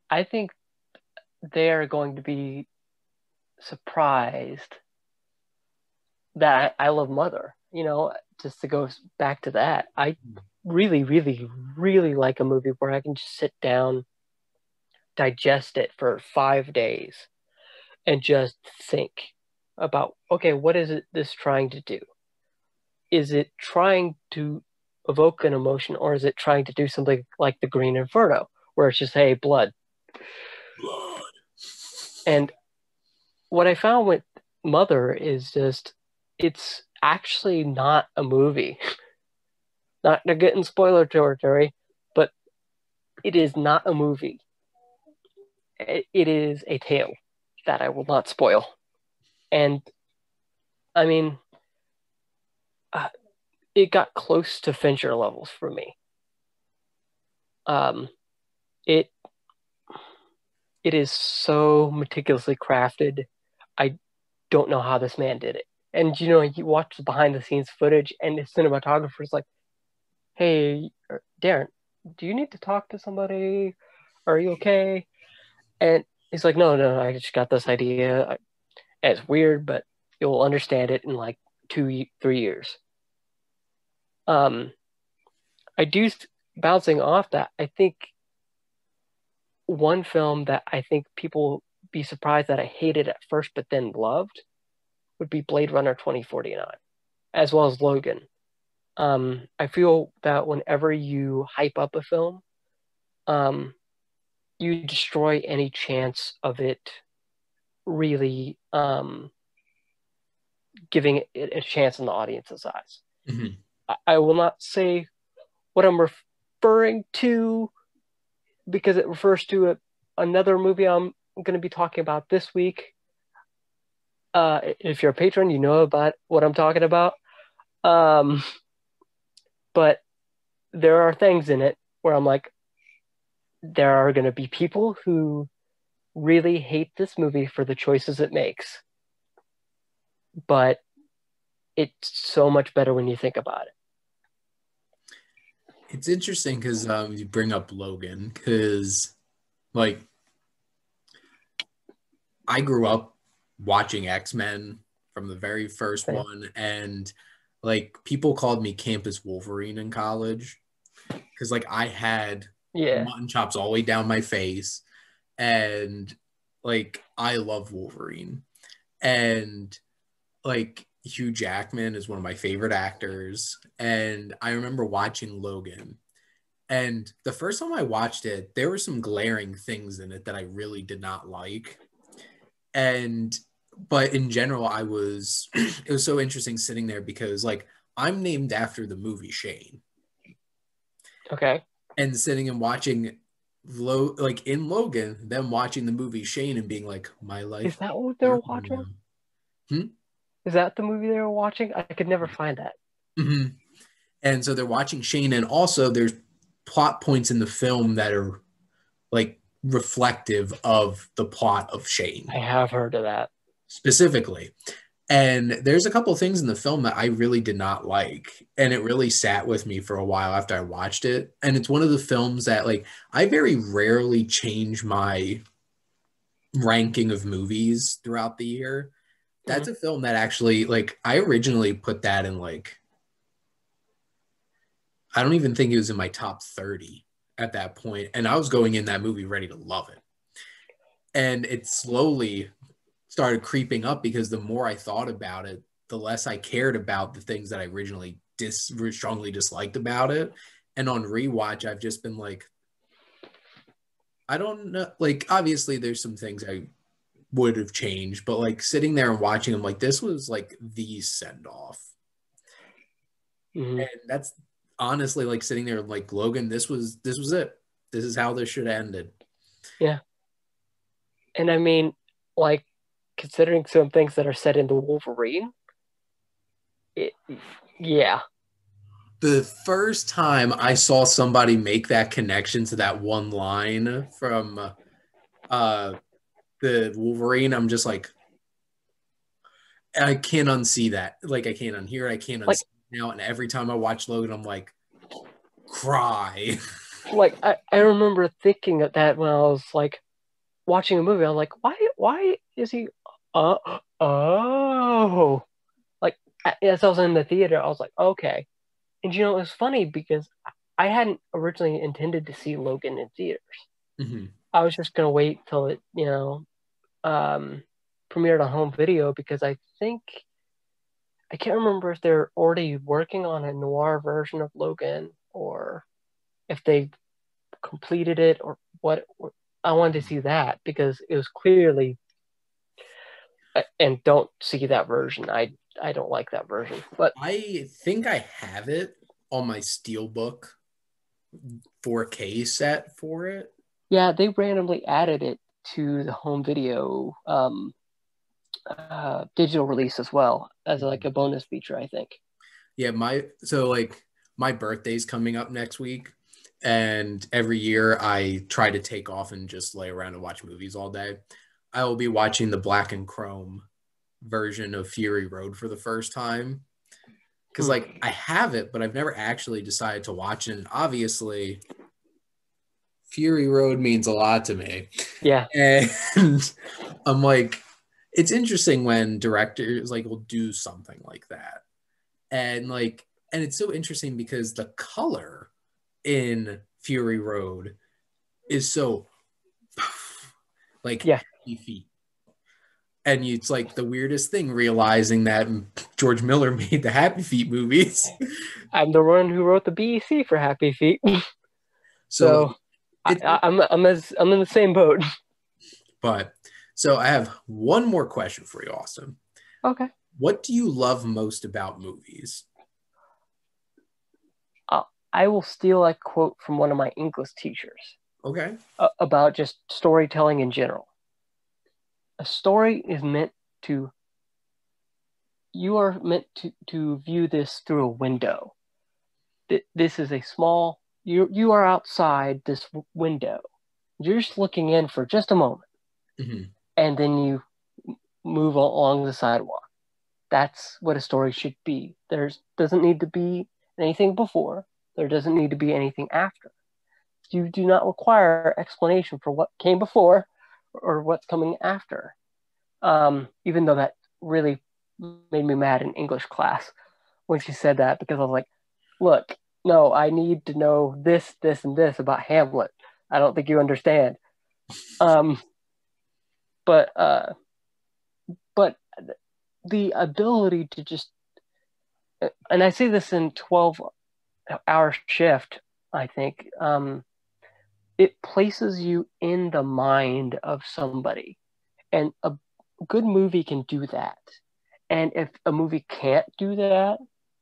I think they are going to be surprised that I love Mother. You know, just to go back to that, I really, really, really like a movie where I can just sit down, digest it for 5 days, and just think about, okay, what is it this trying to do? Is it trying to evoke an emotion, or is it trying to do something like The Green Inferno, where it's just, hey, blood? Blood. And what I found with Mother is just, it's actually not a movie. Not to get in spoiler territory, but it is not a movie. It is a tale that I will not spoil. And I mean, uh, it got close to Fincher levels for me. Um, it it is so meticulously crafted. I don't know how this man did it. And you know, you watch the behind the scenes footage, and the cinematographer's like, "Hey, Darren, do you need to talk to somebody? Are you okay?" And he's like, "No, no, I just got this idea. It's weird, but you'll understand it in like 2, 3 years." Um, I do bouncing off that. I think one film that I think people will be surprised that I hated at first, but then loved, would be Blade Runner 2049, as well as Logan. I feel that whenever you hype up a film, um, you destroy any chance of it really giving it a chance in the audience's eyes. Mm-hmm. I will not say what I'm referring to because it refers to another movie I'm going to be talking about this week. If you're a patron, you know about what I'm talking about. But there are things in it where I'm like, there are going to be people who really hate this movie for the choices it makes, but it's so much better when you think about it. It's interesting because you bring up Logan, because like I grew up watching X-Men from the very first Same. one, and like people called me Campus Wolverine in college because like I had Yeah. mutton chops all the way down my face, and like I love Wolverine, and like Hugh Jackman is one of my favorite actors, and I remember watching Logan. And the first time I watched it, there were some glaring things in it that I really did not like. And but in general, it was so interesting sitting there because like I'm named after the movie Shane. Okay. And sitting and watching like in Logan, them watching the movie Shane and being like, my Is life that what they were is watching? now. Is that the movie they were watching? I could never find that. Hmm. And so they're watching Shane, and also there's plot points in the film that are like reflective of the plot of Shane I have heard of that. specifically. And there's a couple of things in the film that I really did not like, and it really sat with me for a while after I watched it. And it's one of the films that like I very rarely change my ranking of movies throughout the year. That's Mhm. a film that actually like I originally put that in like I don't even think it was in my top 30 at that point, and I was going in that movie ready to love it. And it slowly started creeping up because the more I thought about it, the less I cared about the things that I originally strongly disliked about it. And on rewatch, I've just been like, I don't know. Like, obviously, there's some things I would have changed, but like sitting there and watching them, like, this was like the send off. Mhm. And that's honestly like sitting there like Logan, this was it. This is how this should have ended. Yeah. And I mean, like, considering some things that are said in the Wolverine, it, yeah. The first time I saw somebody make that connection to that one line from uh the Wolverine, I'm just like, I can't unsee that. Like I can't unhear it. I can't Like, unsee it now. And every time I watch Logan, I'm like, cry. I remember thinking of that when I was like watching a movie. I'm like, why is he? Uh, oh, like as I was in the theater, I was like, okay. And you know, it was funny because I hadn't originally intended to see Logan in theaters. Mhm. I was just gonna wait till it, um, premiered on home video because I think I can't remember if they're already working on a noir version of Logan or if they completed it or what. I wanted to see that because it was clearly, and don't see that version. I don't like that version. But I think I have it on my Steelbook 4K set for it. yeah, they randomly added it to the home video digital release as well as like a bonus feature, I think. Yeah, my birthday's coming up next week, and every year I try to take off and just lay around and watch movies all day. I will be watching the black and chrome version of Fury Road for the first time because like I have it, but I've never actually decided to watch it. And obviously, Fury Road means a lot to me, Yeah, and I'm like, it's interesting when directors like will do something like that, and like, and it's so interesting because the color in Fury Road is so like yeah. happy feet. And it's like the weirdest thing realizing that George Miller made the Happy Feet movies. I'm the one who wrote the BEC for Happy Feet, So like so it's I'm in the same boat. but so I have one more question for you, Austin. Okay. What do you love most about movies? Uh, I will steal a quote from one of my English teachers Okay. about just storytelling in general. A story is meant to, you are meant to view this through a window. This is a small, you are outside this window. You're just looking in for just a moment, Mhm. and then you move along the sidewalk. That's what a story should be. There doesn't need to be anything before. There doesn't need to be anything after. You do not require explanation for what came before or what's coming after. Even though that really made me mad in English class when she said that, because I was like, look, no, I need to know this, this, and this about Hamlet. I don't think you understand. Um, but but the ability to just, and I say this in 12-hour shift, I think, it places you in the mind of somebody. And a good movie can do that. And if a movie can't do that,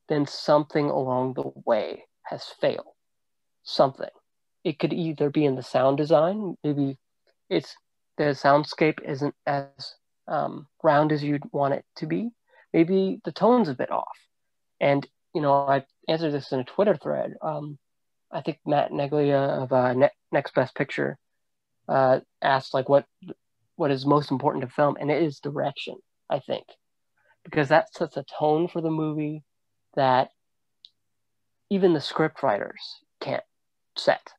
then something along the way has failed. Something. It could either be in the sound design, maybe it's the soundscape isn't as round as you'd want it to be. Maybe the tone's a bit off. And, I answered this in a Twitter thread. I think Matt Neglia of Next Best Picture asked, like, what is most important to film, and it is direction, I think, because that sets a tone for the movie that even the script writers can't set.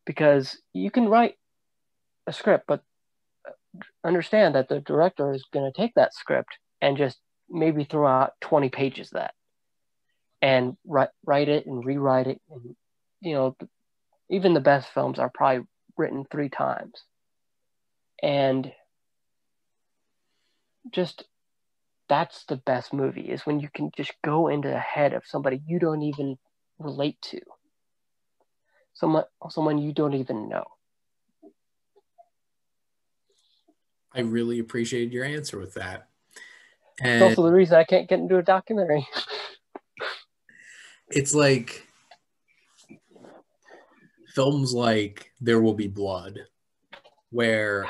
Because you can write a script, but understand that the director is going to take that script and just maybe throw out 20 pages of that and write it and rewrite it. And, even the best films are probably written 3 times. And just that's the best movie, is when you can just go into the head of somebody you don't even relate to, someone you don't even know. I really appreciated your answer with that. And it's also the reason I can't get into a documentary. It's like films like There Will Be Blood, where...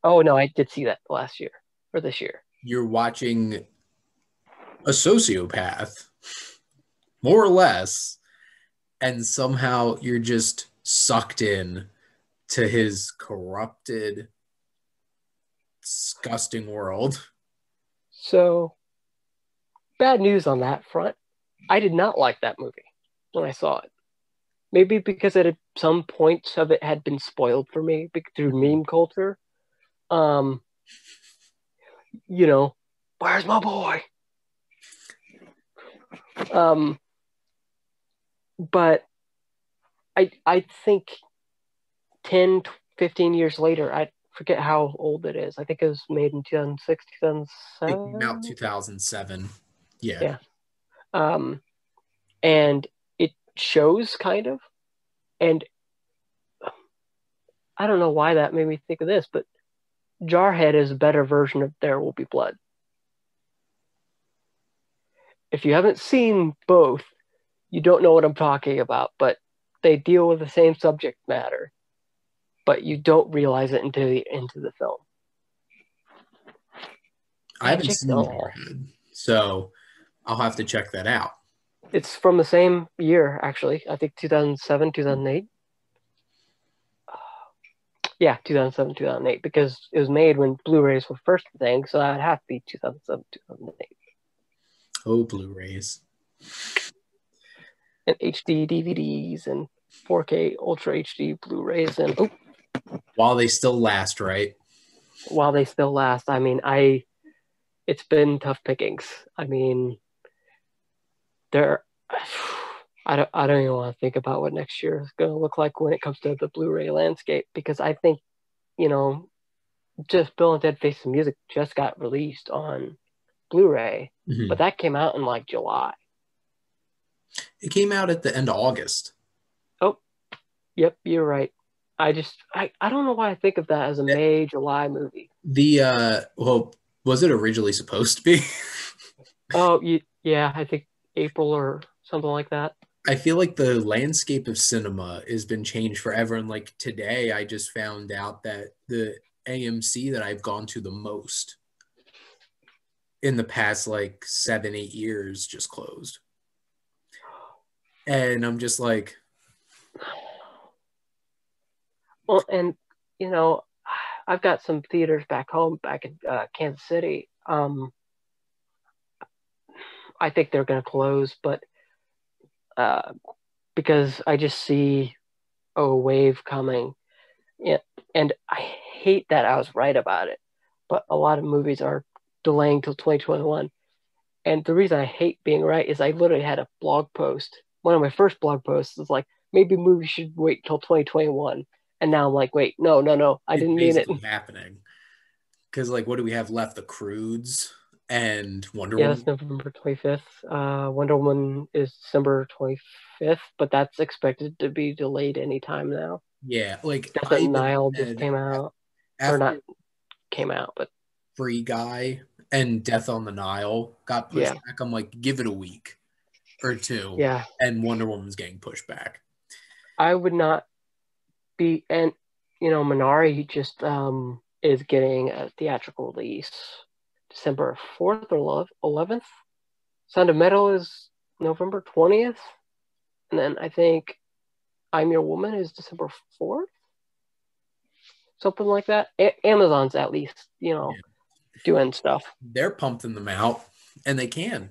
Oh, no, I did see that last year, or this year. You're watching a sociopath, more or less, and somehow you're just sucked in to his corrupted, disgusting world. So, bad news on that front. I did not like that movie when I saw it. Maybe because some points of it had been spoiled for me through meme culture. Where's my boy? But I think 10, 15 years later, I forget how old it is. I think it was made in 2006, 2007. It came out 2007. Yeah. And it shows kind of. And I don't know why that made me think of this, but Jarhead is a better version of There Will Be Blood. If you haven't seen both, you don't know what I'm talking about, but they deal with the same subject matter, but you don't realize it until you into the film. I haven't seen Jarhead, so I'll have to check that out. It's from the same year, actually. I think 2007, 2008. Yeah, 2007, 2008, because it was made when Blu-rays were first a thing, so that would have to be 2007, 2008. Oh, Blu-rays. And HD DVDs and 4K Ultra HD Blu-rays. And while they still last, right? While they still last. I mean, it's been tough pickings. I mean, I don't even want to think about what next year is going to look like when it comes to the Blu-ray landscape, because I think, just Bill and Ted Face the Music just got released on Blu-ray, but that came out in like July. It came out at the end of August. Oh, yep, you're right. I don't know why I think of that as a May, July movie. Was it originally supposed to be? Oh, yeah, I think April or something like that. I feel like the landscape of cinema has been changed forever. And like today, I just found out that the AMC that I've gone to the most in the past like 7-8 years just closed. And I'm just like... Well, and, I've got some theaters back home, back in Kansas City. I think they're going to close, but because I just see a wave coming. Yeah, and I hate that I was right about it. but a lot of movies are delaying till 2021. And the reason I hate being right is I literally had a blog post. One of my first blog posts was like, maybe movies should wait till 2021. And now I'm like, wait, no, I It's didn't mean it. basically happening. Because, like, what do we have left? The Croods and Wonder Yeah, that's Woman? November 25th. Wonder Woman is December 25th, but that's expected to be delayed anytime now. Yeah, like, Death I at even Nile just said came out, or not after came out, but Free Guy and Death on the Nile got pushed yeah, back, I'm like, give it a week or two, yeah. and Wonder Woman's getting pushed back. I would not be, and Minari just is getting a theatrical release December 4th or 11th. Sound of Metal is November 20th, and then I think I'm Your Woman is December 4th, something like that. Amazon's at least, Yeah. doing stuff. They're pumping them out, and they can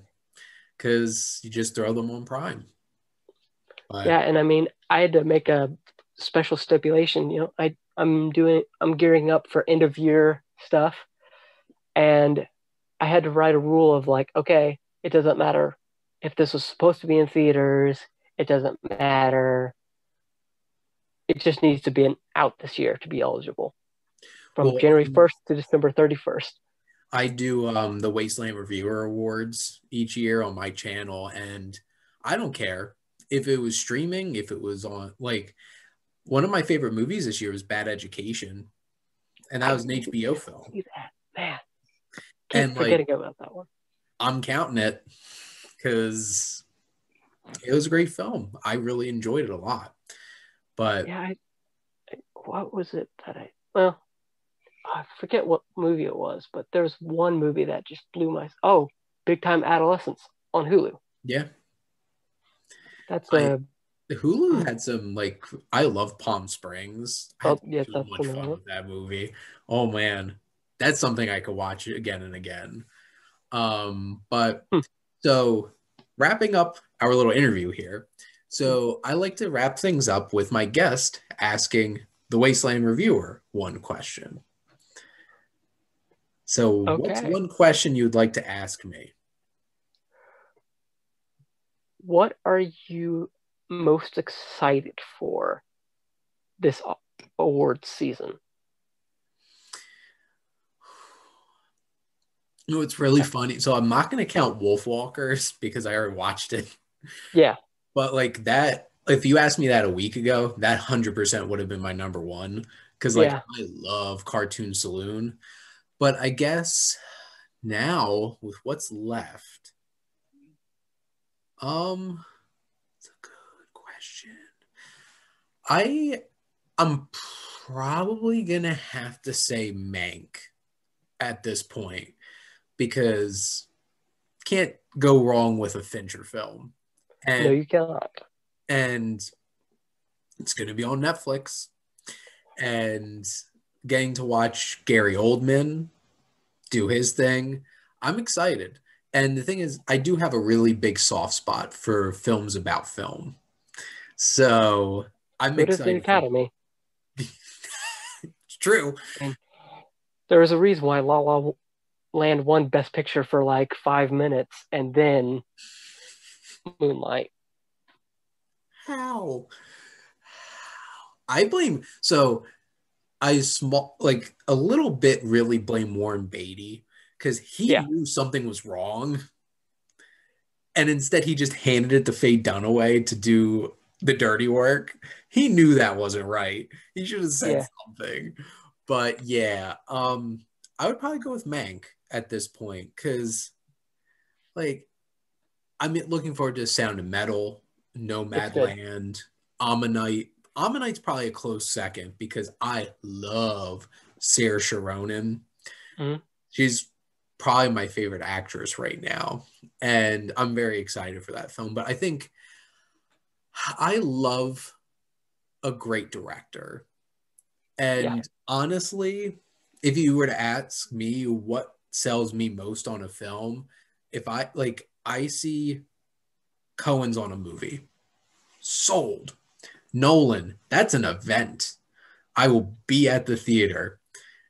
because you just throw them on Prime. Yeah, But and I mean, I had to make a special stipulation. I'm gearing up for end of year stuff, and I had to write a rule of like, okay, it doesn't matter if this was supposed to be in theaters. It doesn't matter. It just needs to be out this year to be eligible from well, January 1st to December 31st. I do the Wasteland Reviewer Awards each year on my channel, and I don't care if it was streaming, if it was on, like, one of my favorite movies this year was Bad Education, and that I was an HBO film. see that, man. Keep And, like, forgetting about that one. I'm counting it because it was a great film. I really enjoyed it a lot. But Yeah, what was it that well, I forget what movie it was, but there's one movie that just blew my. Oh, Big Time Adolescence on Hulu. yeah, That's I a. Hulu had some, like, I love Palm Springs. I had Oh, yeah, so that's much another fun one. with that movie. Oh man, that's something I could watch again and again. But Hmm. so wrapping up our little interview here. So I like to wrap things up with my guest asking the Wasteland Reviewer one question. So what's Okay. one question you'd like to ask me? What are you most excited for this awards season? You know, it's really funny. So I'm not going to count Wolfwalkers because I already watched it. Yeah, But, like, that, if you asked me that a week ago, that 100% would have been my number one because, like, yeah. I love Cartoon Saloon. But I guess now with what's left, it's a good question. I I'm probably gonna have to say Mank at this point because can't go wrong with a Fincher film. No, And you cannot. and it's gonna be on Netflix. And getting to watch Gary Oldman do his thing, I'm excited. And the thing is, I do have a really big soft spot for films about film. So I'm So does the excited for Academy. it's true. I mean, there is a reason why La La Land won Best Picture for like 5 minutes, and then Moonlight. How? I blame so I small like a little bit really blame Warren Beatty because he Yeah, knew something was wrong and instead he just handed it to Faye Dunaway to do the dirty work. He knew that wasn't right. He should have said yeah. something. But yeah, I would probably go with Mank at this point because, like, I'm looking forward to Sound of Metal, It's good. Nomadland, Ammonite. Ammonite's probably a close second because I love Sarah Sharonan. Mm-hmm. She's probably my favorite actress right now, and I'm very excited for that film. But I think I love a great director. Yeah, And honestly, if you were to ask me what sells me most on a film, if I see Cohen's on a movie, sold. Nolan, that's an event. I will be at the theater.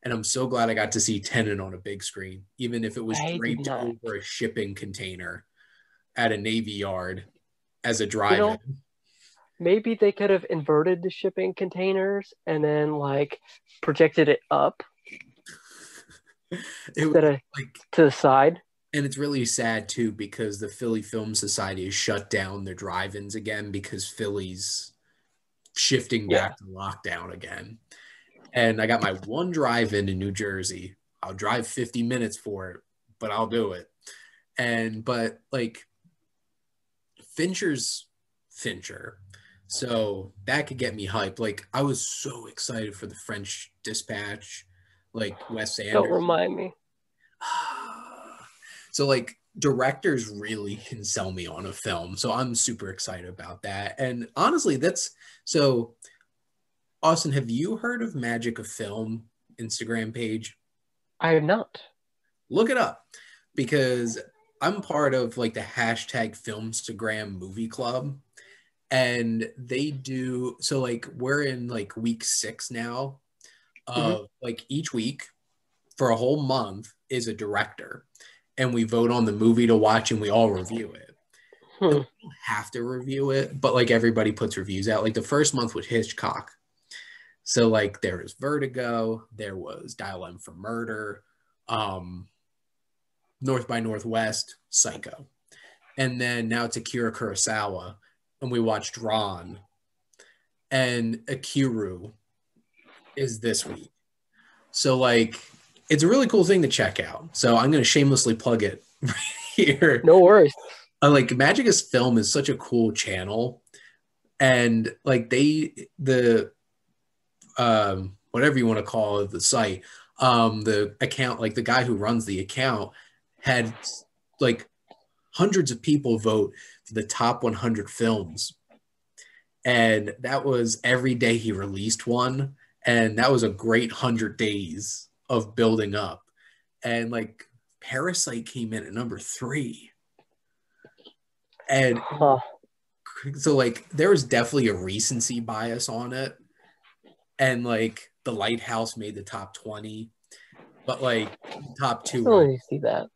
And I'm so glad I got to see Tenet on a big screen, even if it was I did draped not. over a shipping container at a Navy yard as a You know, drive-in. maybe they could have inverted the shipping containers and then like projected it up It was instead of like, to the side. and it's really sad too because the Philly Film Society has shut down their drive-ins again because Philly's shifting Yeah. back to lockdown again. And I got my one drive-in in New Jersey. I'll drive 50 minutes for it, but I'll do it. But like Fincher's Fincher. So that could get me hyped. Like I was so excited for the French Dispatch, like Wes Don't Anderson. remind me. So like directors really can sell me on a film. So I'm super excited about that. And honestly, that's so Austin, have you heard of Magic of Film Instagram page? I have not. Look it up because I'm part of like the hashtag Filmstagram movie club. And they do so like we're in like week 6 now Hmm. of like each week for a whole month is a director and we vote on the movie to watch and we all review it. And Hmm. we don't have to review it, but like everybody puts reviews out. Like the first month was Hitchcock. So like there was Vertigo, there was Dial M for Murder, um, North by Northwest, Psycho. And then now it's Akira Kurosawa, and we watched Ron, and Akiru is this week. So like it's a really cool thing to check out. So I'm going to shamelessly plug it right here. No worries. Like Magicus Film is such a cool channel, and like the whatever you want to call it, the site, the account, like the guy who runs the account had like hundreds of people vote for the top 100 films. And that was every day he released one. And that was a great 100 days of building up. And like Parasite came in at number 3. And Huh. so like there was definitely a recency bias on it. And like The Lighthouse made the top 20, but like the top I 2 still were, need to see that.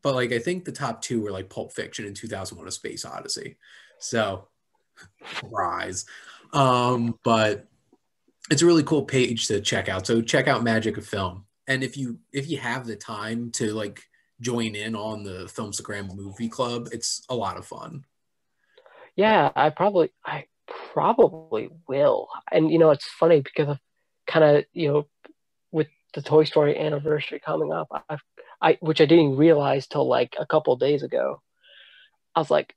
but like I think the top 2 were like Pulp Fiction and 2001: A Space Odyssey. So rise. But it's a really cool page to check out. So check out Magic of Film. And if you have the time to like join in on the Filmstagram movie club, it's a lot of fun. Yeah, I probably will. And it's funny because of kind of, with the Toy Story anniversary coming up, which I didn't realize till like a couple of days ago. I was like,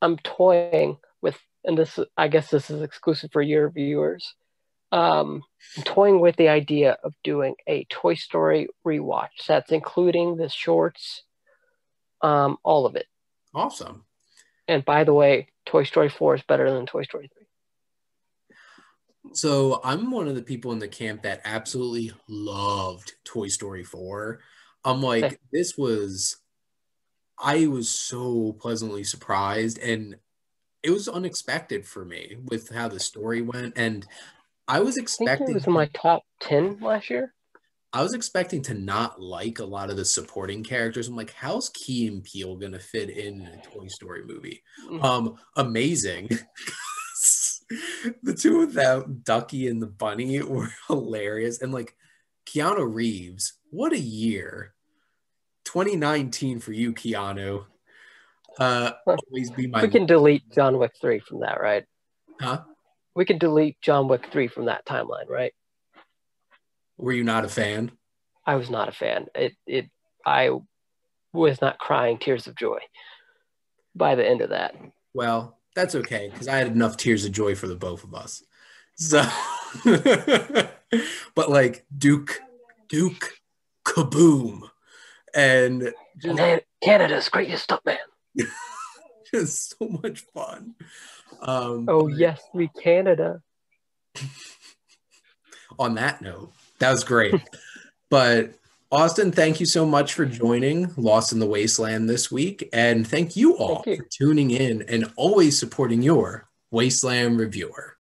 I'm toying with, and I guess this is exclusive for your viewers. I'm toying with the idea of doing a Toy Story rewatch. That's including the shorts, all of it. Awesome. And by the way, Toy Story 4 is better than Toy Story 3. So I'm one of the people in the camp that absolutely loved Toy Story 4. I'm Say, like, I was so pleasantly surprised and it was unexpected for me with how the story went. And I was I think it was in my top 10 last year. I was expecting to not like a lot of the supporting characters. I'm like, how's Key and Peele gonna fit in a Toy Story movie? Mm. Amazing. The two of them, Ducky and the bunny, were hilarious. And like Keanu Reeves, what a year. 2019 for you, Keanu. Always be my We can delete John Wick 3 from that, right? huh? We can delete John Wick 3 from that timeline, right? Were you not a fan? I was not a fan. I was not crying tears of joy by the end of that. Well, that's okay, because I had enough tears of joy for the both of us. So but like Duke, kaboom. And Canada's greatest stuntman. just so much fun. Oh yes, we Canada. On that note, that was great. But Austin, thank you so much for joining Lost in the Wasteland this week. And thank you all Thank you. for tuning in and always supporting your Wasteland Reviewer.